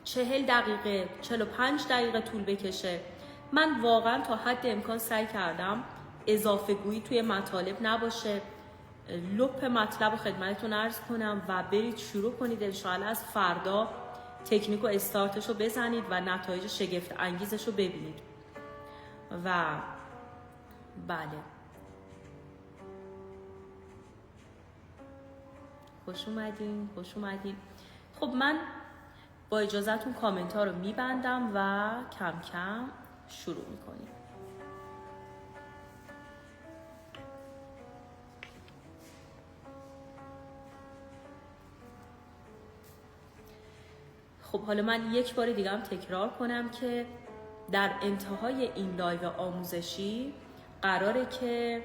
40 دقیقه 45 دقیقه طول بکشه. من واقعا تا حد امکان سعی کردم اضافه گویی توی مطالب نباشه، لپ مطلب رو خدمتتون عرض کنم و برید شروع کنید. انشاءالله از فردا تکنیک و استارتش رو بزنید و نتایج شگفت انگیزش رو ببینید. و بله، خوش اومدین، خوش اومدین. خب من با اجازهتون کامنت ها رو میبندم و کم کم شروع میکنیم. خب حالا من یک بار دیگه هم تکرار کنم که در انتهای این لایو آموزشی قراره که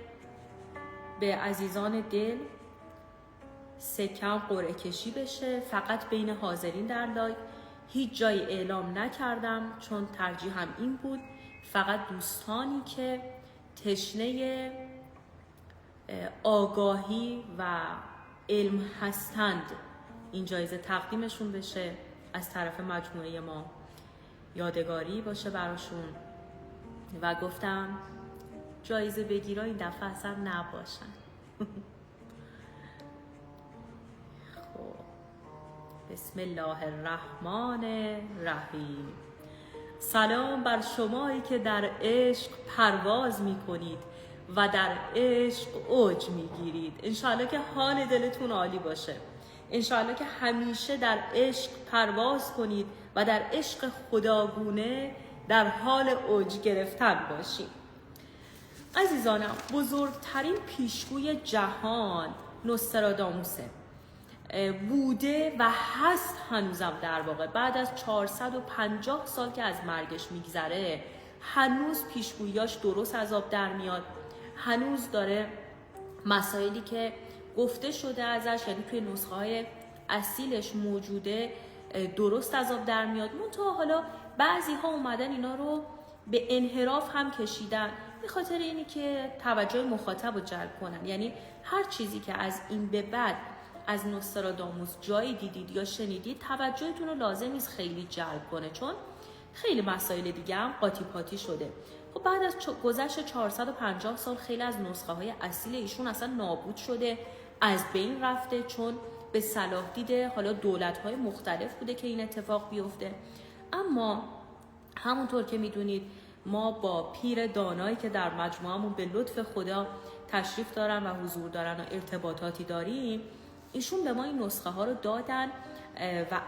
به عزیزان دل سکم قرعه کشی بشه، فقط بین حاضرین در لایو. هیچ جای اعلام نکردم چون ترجیحم این بود فقط دوستانی که تشنه آگاهی و علم هستند این جایزه تقدیمشون بشه از طرف مجموعه ما، یادگاری باشه براشون. و گفتم جایزه بگیرا این دفعه اصلا نباشن. خب بسم الله الرحمن الرحیم. سلام بر شمایی که در عشق پرواز می کنید و در عشق اوج می گیرید. انشاءالله که حال دلتون عالی باشه. انشاءالله که همیشه در عشق پرواز کنید و در عشق خداگونه در حال اوج گرفتن باشید. عزیزانم، بزرگترین پیشگوی جهان نوستراداموسه. بوده و هست هنوزم در واقع. بعد از 450 سال که از مرگش میگذره هنوز پیشگوییاش درست از آب در میاد. هنوز داره مسائلی که گفته شده ازش، یعنی توی نسخه های اصیلش موجوده، درست از آب در میاد. منتها حالا بعضی ها اومدن اینا رو به انحراف هم کشیدن به خاطر اینی که توجه مخاطب رو جلب کنن. یعنی هر چیزی که از این به بعد از نوستراداموس جایی دیدید یا شنیدید توجهتون رو لازم نیست خیلی جلب کنه، چون خیلی مسائل دیگه هم قاطی پاتی شده. خب بعد از گذشت 450 سال خیلی از نسخه های اصیل ایشون اصلا نابود شده، از بین رفته، چون به صلاح دیده حالا دولت های مختلف بوده که این اتفاق بیفته. اما همونطور که میدونید ما با پیر دانایی که در مجموعمون به لطف خدا تشریف دارن و حضور دارن و ارتباطاتی داریم، ایشون به ما این نسخه ها رو دادن و